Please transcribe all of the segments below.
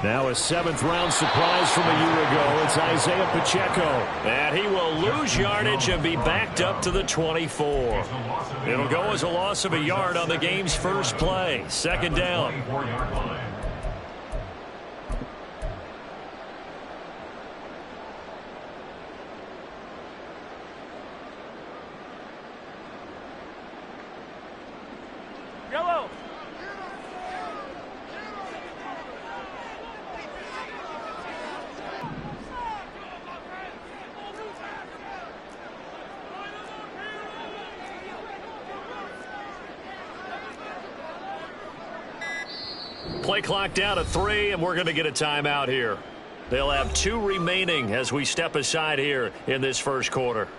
Now a seventh-round surprise from a year ago. It's Isaiah Pacheco. And he will lose yardage and be backed up to the 24. It'll go as a loss of a yard on the game's first play. Second down. Yellow. Play clock down to 3, and we're going to get a timeout here. They'll have 2 remaining as we step aside here in this first quarter.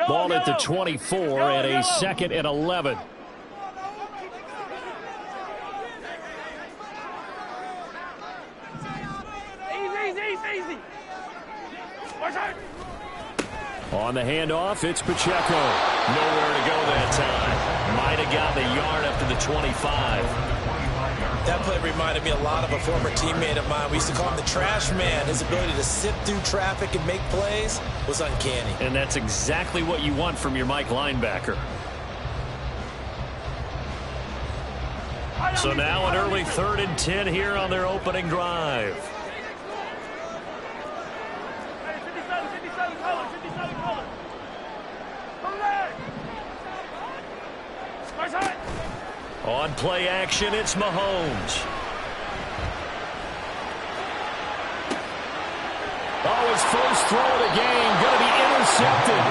Ball at the 24 and a 2nd and 11. Easy. On the handoff, it's Pacheco. Nowhere to go that time. Might have gotten a yard up to the 25. That play reminded me a lot of a former teammate of mine. We used to call him the trash man. His ability to sift through traffic and make plays was uncanny. And that's exactly what you want from your Mike linebacker. So now an early 3rd and 10 here on their opening drive. On play action, it's Mahomes. Oh, his first throw of the game going to be intercepted.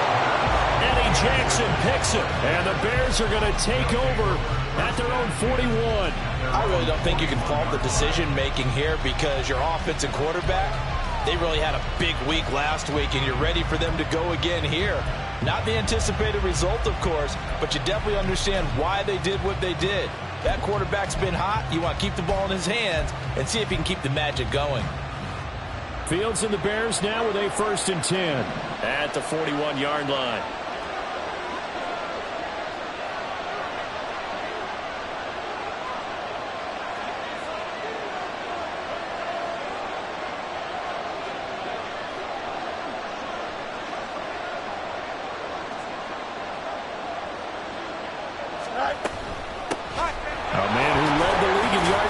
Eddie Jackson picks it, and the Bears are going to take over at their own 41. I really don't think you can fault the decision-making here because your offense and quarterback, they really had a big week last week, and you're ready for them to go again here. Not the anticipated result, of course, but you definitely understand why they did what they did. That quarterback's been hot. You want to keep the ball in his hands and see if he can keep the magic going. Fields and the Bears now with a 1st and 10 at the 41-yard line.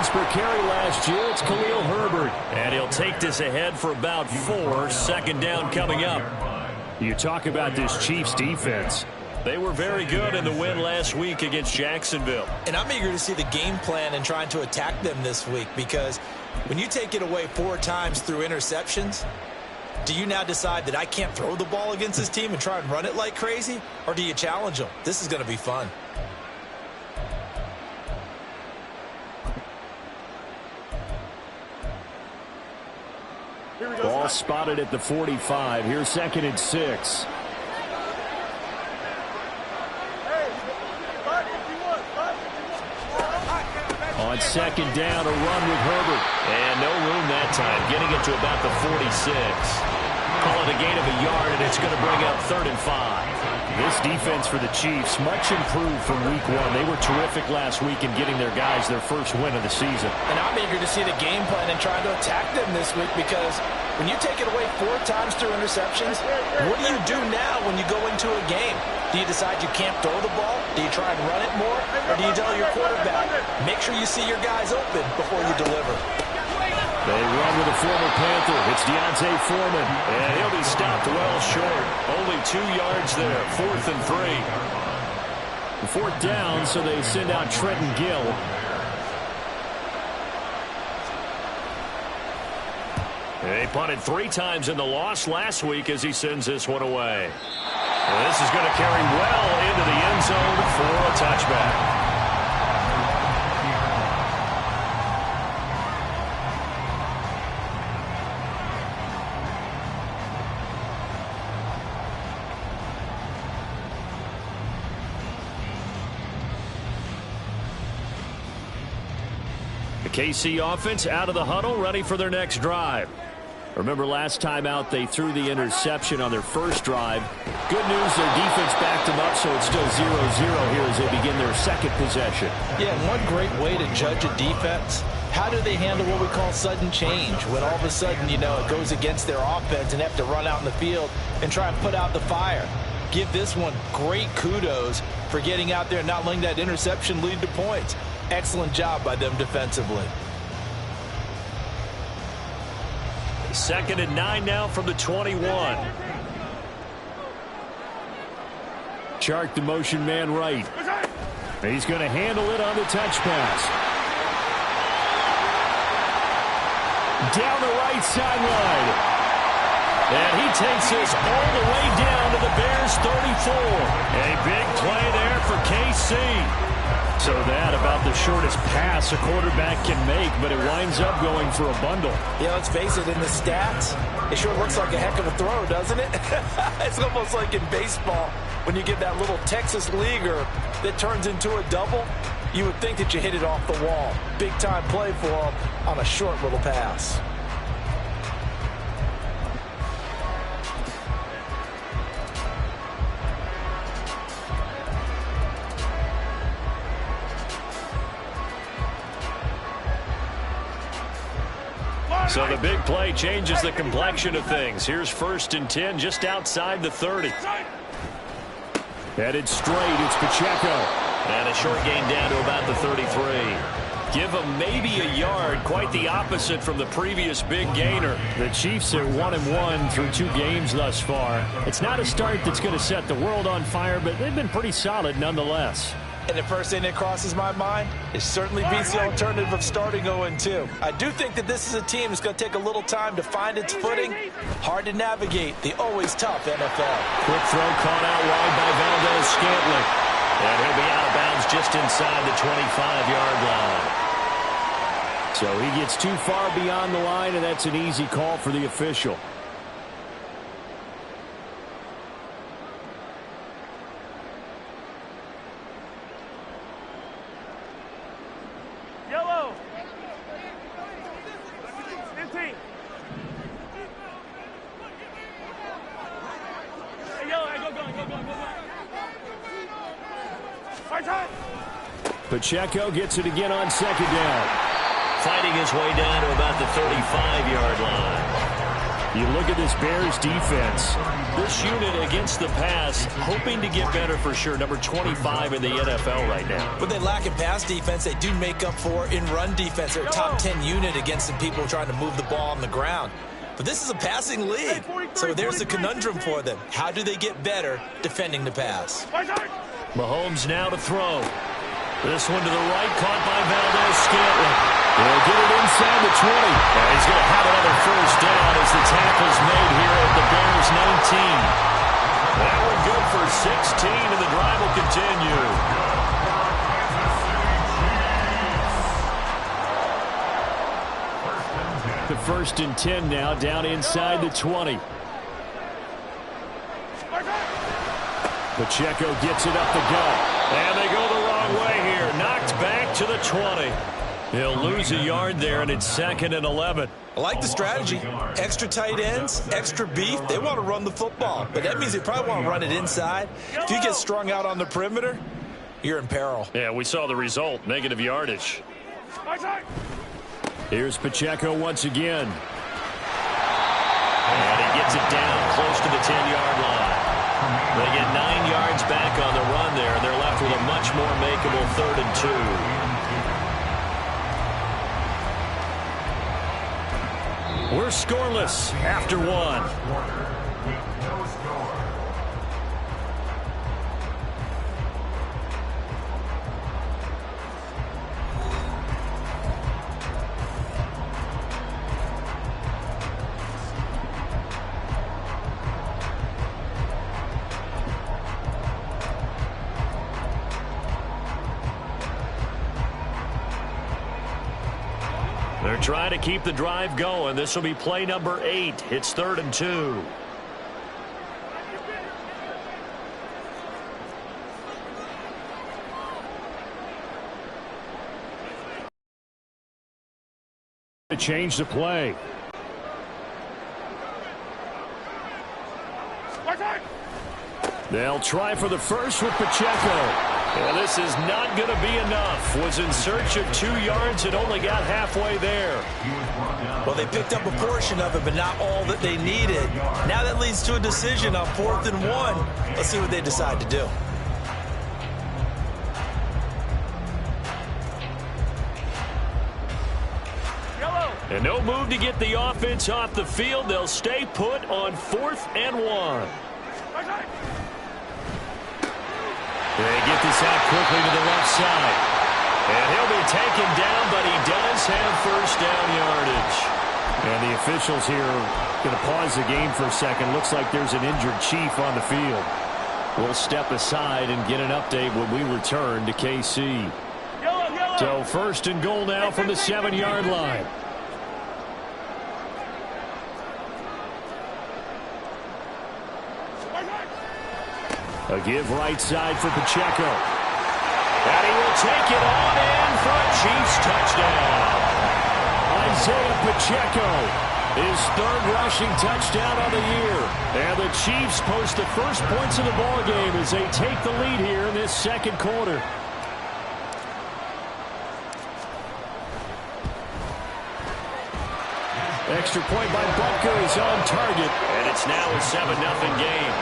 Per carry last year, it's Khalil Herbert. And he'll take this ahead for about 4. Second down coming up. You talk about this Chiefs defense. They were very good in the win last week against Jacksonville. And I'm eager to see the game plan and trying to attack them this week because when you take it away 4 times through interceptions, do you now decide that I can't throw the ball against this team and try and run it like crazy? Or do you challenge them? This is going to be fun. Ball spotted at the 45. Here's 2nd and 6. On 2nd down, a run with Herbert. And no room that time, getting it to about the 46. Call it a gain of a yard, and it's going to bring up 3rd and 5. This defense for the Chiefs, much improved from week 1. They were terrific last week in getting their guys their first win of the season. And I'm eager to see the game plan and trying to attack them this week because when you take it away 4 times through interceptions, what do you do now when you go into a game? Do you decide you can't throw the ball? Do you try and run it more? Or do you tell your quarterback, make sure you see your guys open before you deliver? They run with a former Panther. It's D'Onta Foreman. And he'll be stopped well short. Only 2 yards there. 4th and 3. 4th down, so they send out Trenton Gill. They punted 3 times in the loss last week as he sends this one away. And this is going to carry well into the end zone for a touchback. The KC offense out of the huddle, ready for their next drive. Remember last time out they threw the interception on their first drive. Good news, their defense backed them up, so it's still 0-0 here as they begin their second possession. Yeah, and one great way to judge a defense, how do they handle what we call sudden change? When all of a sudden, it goes against their offense and they have to run out in the field and try and put out the fire. Give this one great kudos for getting out there and not letting that interception lead to points. Excellent job by them defensively. 2nd and 9 now from the 21. Chark, the motion man right. He's going to handle it on the touch pass. Down the right sideline. And he takes this all the way down to the Bears 34. A big play there for KC. So that about the shortest pass a quarterback can make, but it winds up going for a bundle. Yeah, let's face it, in the stats, it sure looks like a heck of a throw, doesn't it? It's almost like in baseball, when you get that little Texas leaguer that turns into a double, you would think that you hit it off the wall. Big time play for him on a short little pass. So the big play changes the complexion of things. Here's 1st and 10 just outside the 30. Headed straight, it's Pacheco. And a short gain down to about the 33. Give him maybe a yard, quite the opposite from the previous big gainer. The Chiefs are 1-1 through 2 games thus far. It's not a start that's going to set the world on fire, but they've been pretty solid nonetheless. And the first thing that crosses my mind is certainly beats the alternative of starting 0-2. I do think that this is a team that's going to take a little time to find its footing. Hard to navigate the always tough NFL. Quick throw caught out wide by Valdes-Scantling. And he'll be out of bounds just inside the 25-yard line. So he gets too far beyond the line, and that's an easy call for the official. Yellow. 15. Hey, yellow, hey, go. Hard time. Pacheco gets it again on 2nd down. Fighting his way down to about the 35-yard line. You look at this Bears defense. This unit against the pass, hoping to get better for sure. Number 25 in the NFL right now. What they lack in pass defense, they do make up for in run defense. They're a top 10 unit against the people trying to move the ball on the ground. But this is a passing league, so there's the conundrum for them. How do they get better defending the pass? Mahomes now to throw. This one to the right, caught by Valdes-Scantling. He'll get it inside the 20. And he's going to have another first down as the tackle's made here at the Bears 19. That one good for 16, and the drive will continue. The 1st and 10 now, down inside the 20. Pacheco gets it up the gut. And they go the wrong way here. Knocked back to the 20. He'll lose a yard there, and it's 2nd and 11. I like the strategy. Extra tight ends, extra beef. They want to run the football, but that means they probably want to run it inside. If you get strung out on the perimeter, you're in peril. Yeah, we saw the result, negative yardage. Here's Pacheco once again. And he gets it down close to the 10-yard line. They get 9 yards back on the run there, and they're left with a much more makeable 3rd and 2. We're scoreless after 1. They're trying to keep the drive going. This will be play number 8. It's 3rd and 2. To change the play. They'll try for the first with Pacheco. Well, this is not going to be enough. Was in search of 2 yards and only got halfway there. Well, they picked up a portion of it, but not all that they needed. Now that leads to a decision on 4th and 1. Let's see what they decide to do. And no move to get the offense off the field. They'll stay put on 4th and 1. They get this out quickly to the left side. And he'll be taken down, but he does have first down yardage. And the officials here are going to pause the game for a second. Looks like there's an injured Chief on the field. We'll step aside and get an update when we return to KC. So 1st and goal now from the 7-yard line. A give right side for Pacheco. And he will take it on in for a Chiefs touchdown. Isaiah Pacheco, his 3rd rushing touchdown on the year. And the Chiefs post the first points of the ball game as they take the lead here in this 2nd quarter. Extra point by Butker is on target. And it's now a 7-0 game.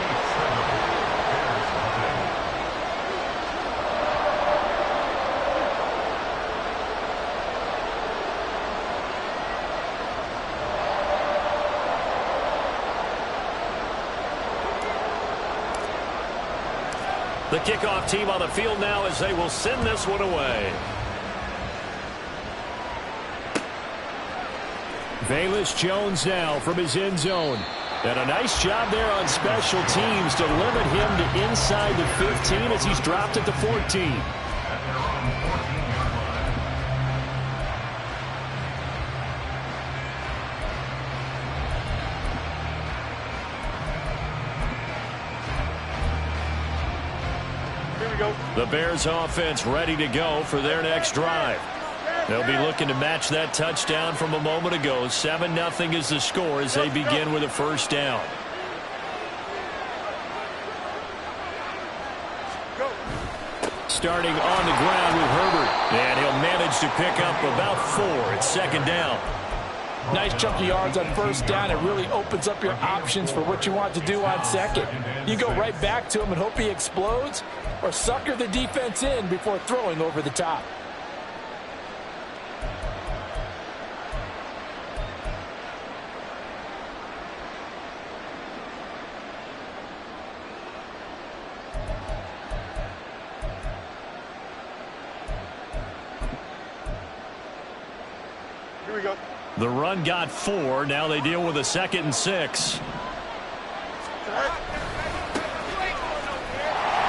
The kickoff team on the field now as they will send this one away. Velus Jones now from his end zone. And a nice job there on special teams to limit him to inside the 15 as he's dropped at the 14. The Bears offense ready to go for their next drive. They'll be looking to match that touchdown from a moment ago. 7-0 is the score as they begin with a first down. Starting on the ground with Herbert. And he'll manage to pick up about 4. It's 2nd down. Nice chunk of yards on 1st down. It really opens up your options for what you want to do on 2nd. You go right back to him and hope he explodes, or sucker the defense in before throwing over the top. Here we go. The run got 4. Now they deal with a 2nd and 6.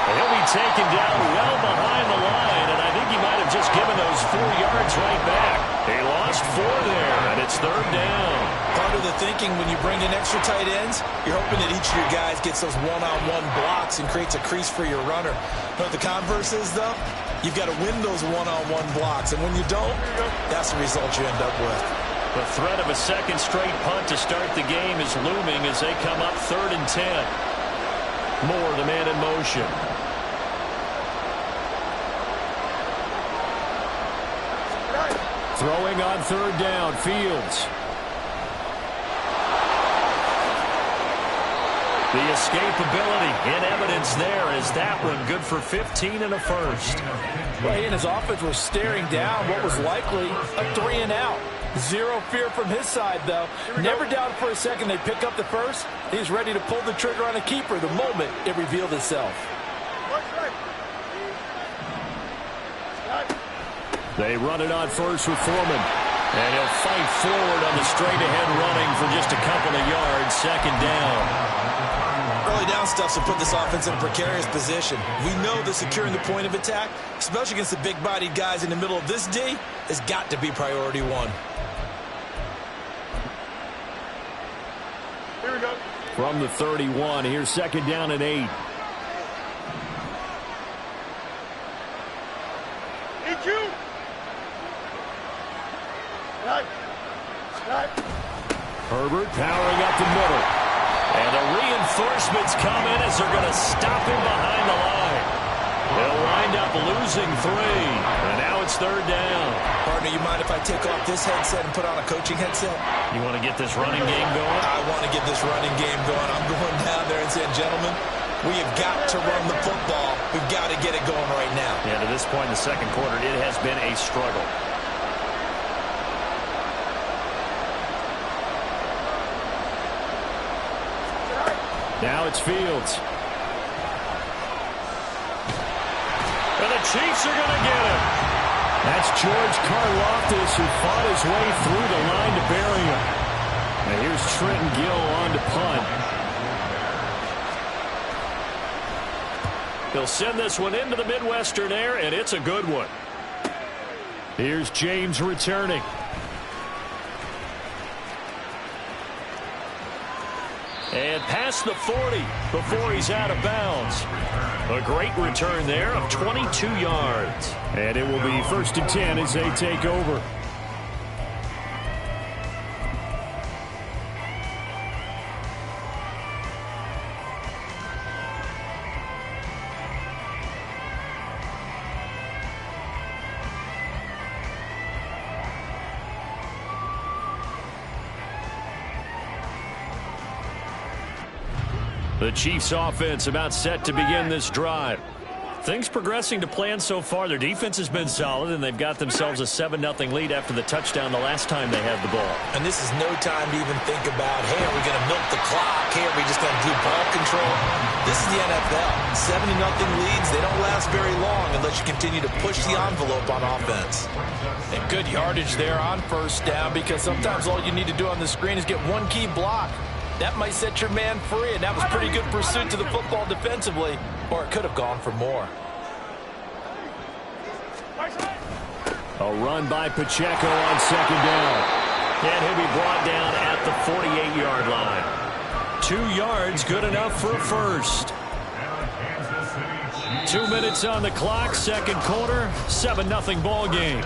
He'll be taken down well behind the line, and I think he might have just given those 4 yards right back. They lost 4 there, and it's 3rd down. Part of the thinking when you bring in extra tight ends, you're hoping that each of your guys gets those one-on-one blocks and creates a crease for your runner. But the converse is, though, you've got to win those one-on-one blocks, and when you don't, that's the result you end up with. The threat of a 2nd straight punt to start the game is looming as they come up 3rd and 10. Moore, the man in motion. Throwing on 3rd down, Fields. The escapability in evidence there as that one good for 15 and a first. Well, he and his offense were staring down what was likely a 3 and out. Zero fear from his side, though. Never doubted for a second they pick up the first. He's ready to pull the trigger on a keeper the moment it revealed itself. They run it on first with Foreman. And he'll fight forward on the straight-ahead running for just a couple of yards. 2nd down. Early down stuffs will put this offense in a precarious position. We know that securing the point of attack, especially against the big-bodied guys in the middle of this D, has got to be priority 1. From the 31, here's second down and 8. Herbert powering up the middle. And the reinforcements come in as they're going to stop him behind the line. They'll wind up losing 3. And now it's third down. Partner, you mind if I take off this headset and put on a coaching headset? You want to get this running game going? I want to get this running game going. I'm going down there and saying, gentlemen, we have got to run the football. We've got to get it going right now. Yeah, to this point in the second quarter, it has been a struggle. Now it's Fields. And the Chiefs are going to get him. That's George Karlaftis, who fought his way through the line to bury him. Now here's Trenton Gill on to punt. He'll send this one into the Midwestern air, and it's a good one. Here's James returning. And past the 40 before he's out of bounds. A great return there of 22 yards. And it will be 1st and 10 as they take over. The Chiefs offense about set to begin this drive. Things progressing to plan so far. Their defense has been solid, and they've got themselves a 7-0 lead after the touchdown the last time they had the ball. And this is no time to even think about, hey, are we going to milk the clock? Hey, are we just going to do ball control? This is the NFL. 7-0 leads, they don't last very long unless you continue to push the envelope on offense. And good yardage there on first down, because sometimes all you need to do on the screen is get one key block. That might set your man free, and that was pretty good pursuit to the football defensively, or it could have gone for more. A run by Pacheco on second down. And he'll be brought down at the 48-yard line. 2 yards, good enough for a first. 2 minutes on the clock, second quarter, 7-0 ball game.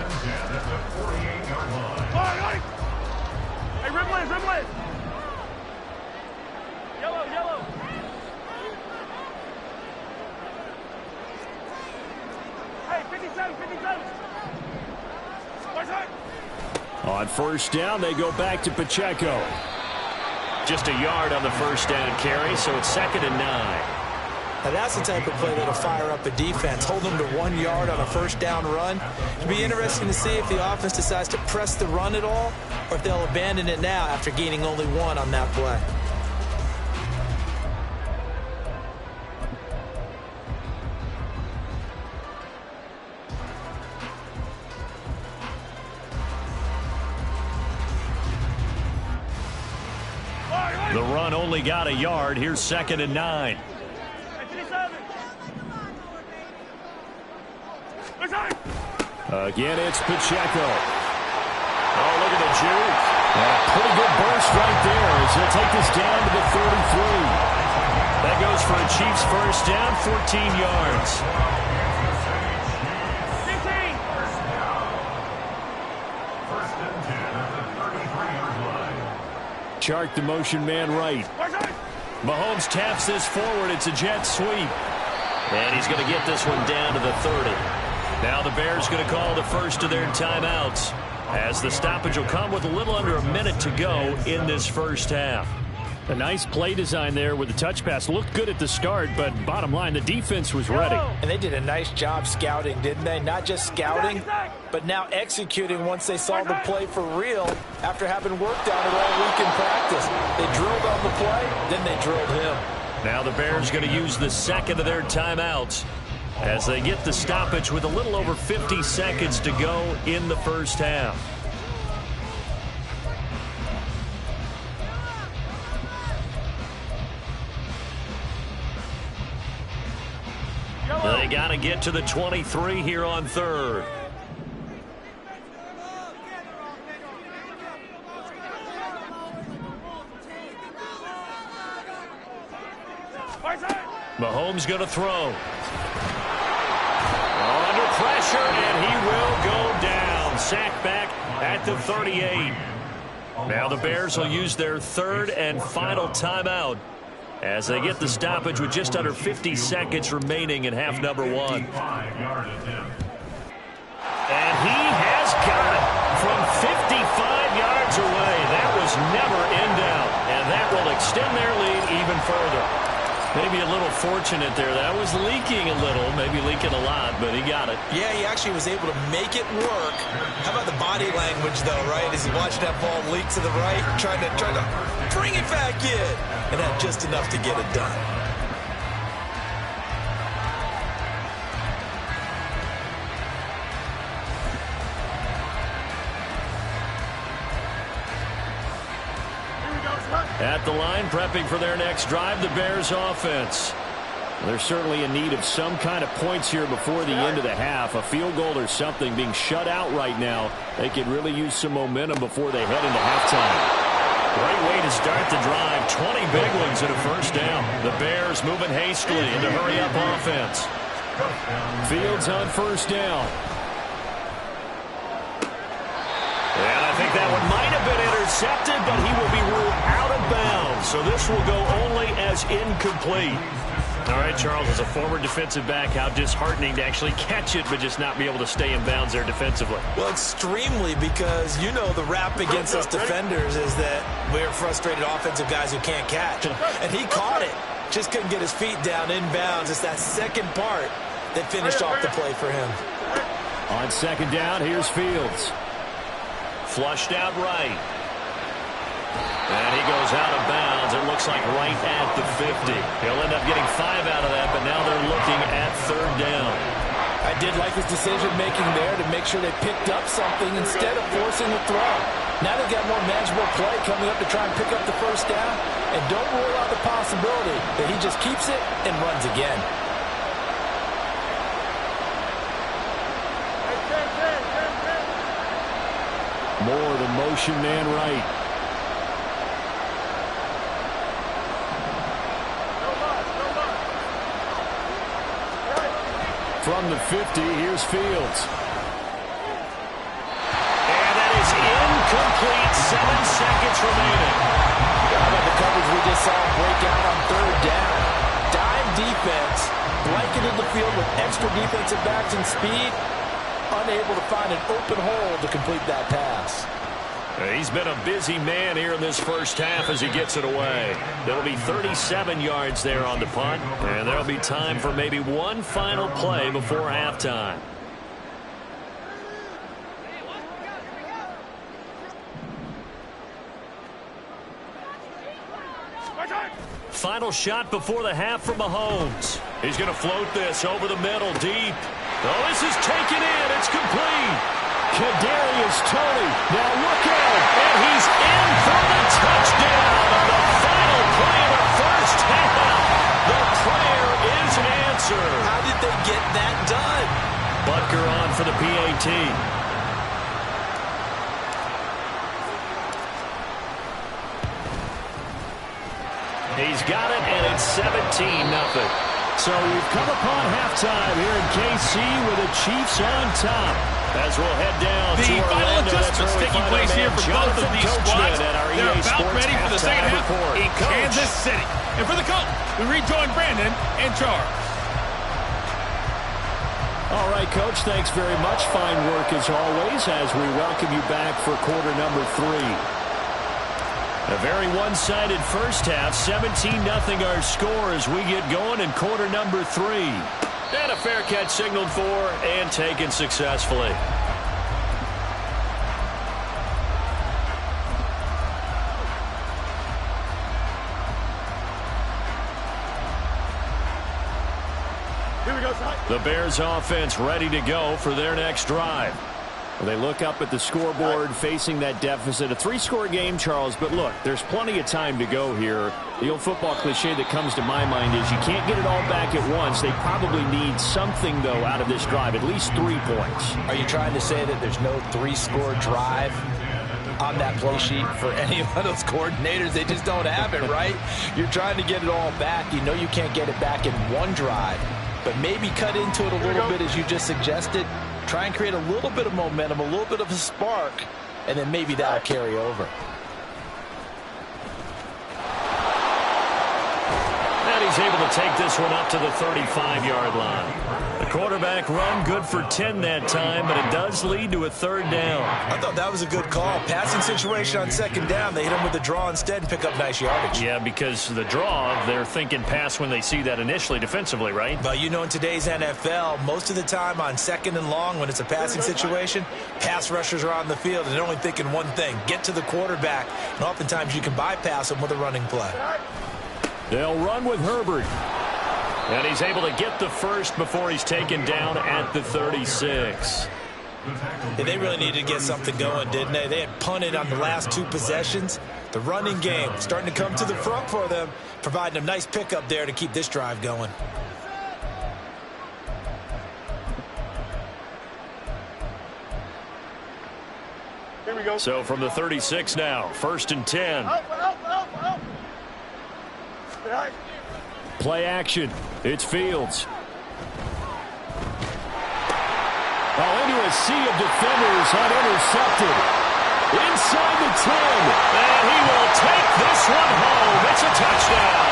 Hey, Ridley. Yellow. Hey, 57. On first down, they go back to Pacheco. Just a yard on the first down carry, so it's 2nd and 9. Now that's the type of play that'll fire up a defense. Hold them to 1 yard on a first down run. It'll be interesting to see if the offense decides to press the run at all, or if they'll abandon it now after gaining only 1 on that play. The run only got a yard. Here's 2nd and 9. Again, it's Pacheco. Oh, look at the juke. And a pretty good burst right there as he'll take this down to the 33. That goes for a Chiefs first down, 14 yards. Chark the motion man right. Mahomes taps this forward. It's a jet sweep. And he's going to get this one down to the 30. Now the Bears going to call the first of their timeouts, as the stoppage will come with a little under a minute to go in this first half. A nice play design there with the touch pass. Looked good at the start, but bottom line, the defense was ready. And they did a nice job scouting, didn't they? Not just scouting, but now executing once they saw the play for real after having worked on it all week in practice. They drilled on the play, then they drilled him. Now the Bears going to use the second of their timeouts as they get the stoppage with a little over 50 seconds to go in the first half. They got to get to the 23 here on third. Mahomes going to throw. Under pressure, and he will go down. Sacked back at the 38. Now the Bears will use their third and final timeout as they get the stoppage with just under 50 seconds remaining in half number one. And he has got it from 55 yards away. That was never in doubt, and that will extend their lead even further. Maybe a little fortunate there. That was leaking a little, maybe leaking a lot, but he got it. Yeah, he actually was able to make it work. How about the body language, though, right? As he watched that ball leak to the right, trying to bring it back in, and had just enough to get it done. At the line, prepping for their next drive, the Bears offense. They're certainly in need of some kind of points here before the end of the half. A field goal or something. Being shut out right now, they could really use some momentum before they head into halftime. Great way to start the drive. 20 big ones and a first down. The Bears moving hastily into hurry-up offense. Fields on first down. And I think that one might have been intercepted, but he will be ruled out of bounds. So this will go only as incomplete. All right, Charles, as a former defensive back, how disheartening to actually catch it, but just not be able to stay in bounds there defensively. Well, extremely, because you know the rap against us defenders is that we're frustrated offensive guys who can't catch. And he caught it. Just couldn't get his feet down in bounds. It's that second part that finished off the play for him. On second down, here's Fields. Flushed out right. And he goes out of bounds. It looks like right at the 50. He'll end up getting 5 out of that, but now they're looking at third down. I did like his decision-making there to make sure they picked up something instead of forcing the throw. Now they've got more manageable play coming up to try and pick up the first down. And don't rule out the possibility that he just keeps it and runs again. More the motion man right. From the 50, here's Fields. And that is incomplete. 7 seconds remaining. How about the coverage we just saw break out on third down? Dime defense, blanketed the field with extra defensive backs and speed. Unable to find an open hole to complete that pass. He's been a busy man here in this first half as he gets it away. There'll be 37 yards there on the punt, and there'll be time for maybe one final play before halftime. Final shot before the half from Mahomes. He's going to float this over the middle, deep. Oh, this is taken in. It's complete. Kadarius Toney. Now look out. And he's in for the touchdown on the final play of the first half. The prayer is answered. How did they get that done? Butker on for the PAT. He's got it, and it's 17-0. So we've come upon halftime here in KC with the Chiefs on top. As we'll head down to Orlando. final adjustments taking place here for both of these squads. They're about ready for the second half in Kansas City. And for the Colts, we rejoin Brandon and Charles. All right, Coach, thanks very much. Fine work as always as we welcome you back for quarter number 3. A very one-sided first half, 17-0 our score as we get going in quarter number 3. And a fair catch signaled for and taken successfully. Here we go, Ty. The Bears offense ready to go for their next drive. They look up at the scoreboard facing that deficit. A 3-score game, Charles, but look, there's plenty of time to go here. The old football cliche that comes to my mind is you can't get it all back at once. They probably need something, though, out of this drive, at least 3 points. Are you trying to say that there's no 3-score drive? on that play sheet for any of those coordinators. They just don't have it, right? You're trying to get it all back. You know you can't get it back in one drive, but maybe cut into it a little bit as you just suggested. Try and create a little bit of momentum, a little bit of a spark, and then maybe that'll carry over. And he's able to take this one up to the 35-yard line. The quarterback run good for 10 that time, but it does lead to a third down. I thought that was a good call. Passing situation on second down. They hit him with the draw instead and pick up nice yardage. Yeah, because the draw, they're thinking pass when they see that initially defensively, right? But you know, in today's NFL, most of the time on second and long, when it's a passing situation, pass rushers are on the field and they're only thinking one thing, get to the quarterback. And oftentimes you can bypass them with a running play. They'll run with Herbert. And he's able to get the first before he's taken down at the 36. Yeah, they really needed to get something going, didn't they? They had punted on the last two possessions. The running game starting to come to the front for them, providing a nice pickup there to keep this drive going. Here we go. So from the 36 now, 1st and 10. Play action. It's Fields. Into a sea of defenders, unintercepted. Inside the 10. And he will take this one home. It's a touchdown.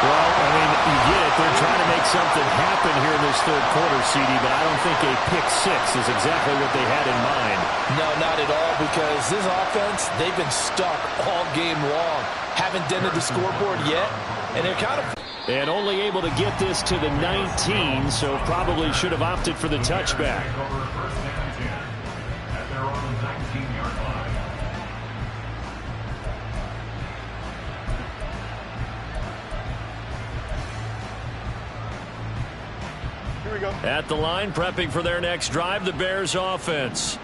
Well, I mean, you get it. They're trying to make something happen here in this third quarter, CD, but I don't think a pick six is exactly what they had in mind. No, not at all, because this offense, they've been stuck all game long. Haven't dented the scoreboard yet, and they're kind of... And only able to get this to the 19, so probably should have opted for the touchback. Here we go. At the line, prepping for their next drive, the Bears offense.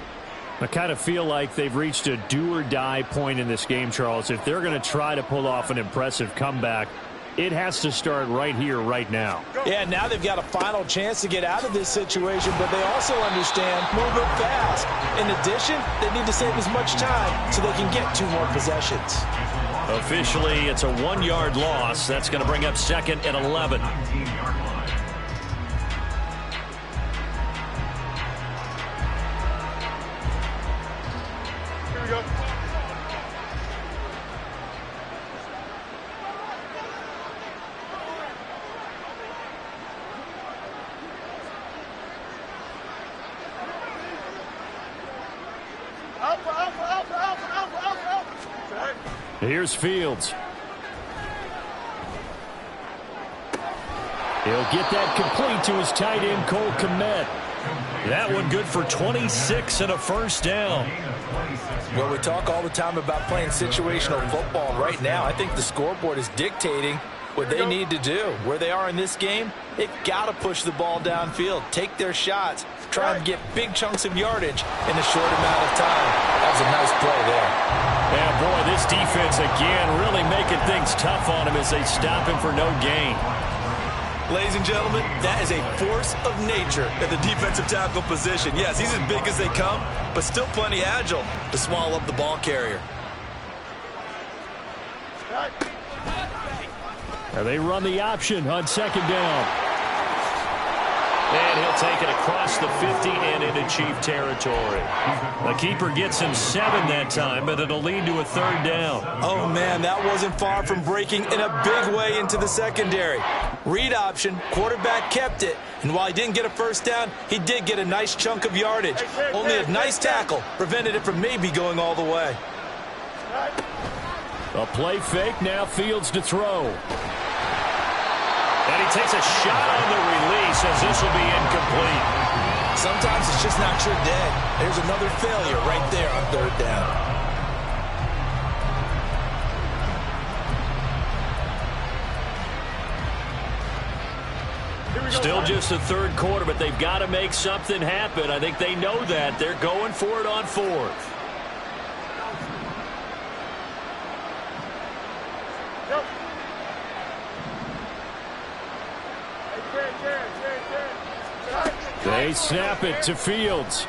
I kind of feel like they've reached a do-or-die point in this game, Charles. If they're going to try to pull off an impressive comeback, it has to start right here, right now. Yeah, now they've got a final chance to get out of this situation, but they also understand moving fast. In addition, they need to save as much time so they can get 2 more possessions. Officially, it's a 1-yard loss. That's going to bring up 2nd and 11. Here we go. Here's Fields. He'll get that complete to his tight end, Cole Kmet. That one good for 26 and a first down. Well, we talk all the time about playing situational football. Right now, I think the scoreboard is dictating what they need to do. Where they are in this game, they've got to push the ball downfield, take their shots, try and get big chunks of yardage in a short amount of time. That was a nice play there. Yeah, boy, this defense again really making things tough on him as they stop him for no gain. Ladies and gentlemen, that is a force of nature at the defensive tackle position. Yes, he's as big as they come, but still plenty agile to swallow up the ball carrier. Now they run the option on 2nd down. And he'll take it across the 50 and into Chief territory. The keeper gets him 7 that time, but it'll lead to a 3rd down. Oh, man, that wasn't far from breaking in a big way into the secondary. Read option, quarterback kept it, and while he didn't get a first down, he did get a nice chunk of yardage. Only a nice tackle prevented it from maybe going all the way. A play fake, now Fields to throw. And he takes a shot on the release as this will be incomplete. Sometimes it's just not your day. There's another failure right there on 3rd down. Still just the 3rd quarter, but they've got to make something happen. I think they know that. They're going for it on 4th. They snap it to Fields.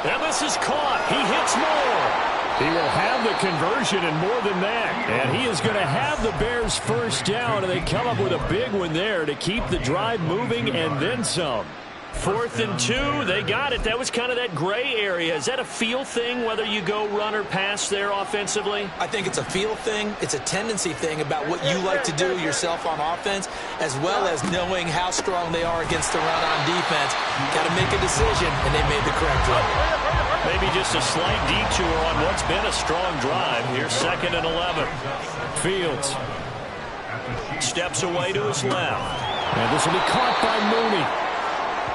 And this is caught. He hits more. He will have the conversion and more than that. And he is going to have the Bears first down, and they come up with a big one there to keep the drive moving and then some. 4th and 2, they got it. That was kind of that gray area. Is that a feel thing, whether you go run or pass there offensively? I think it's a feel thing. It's a tendency thing about what you like to do yourself on offense, as well as knowing how strong they are against the run on defense. Got to make a decision, and they made the correct one. Maybe just a slight detour on what's been a strong drive. Here's 2nd and 11. Fields steps away to his left. And this will be caught by Mooney.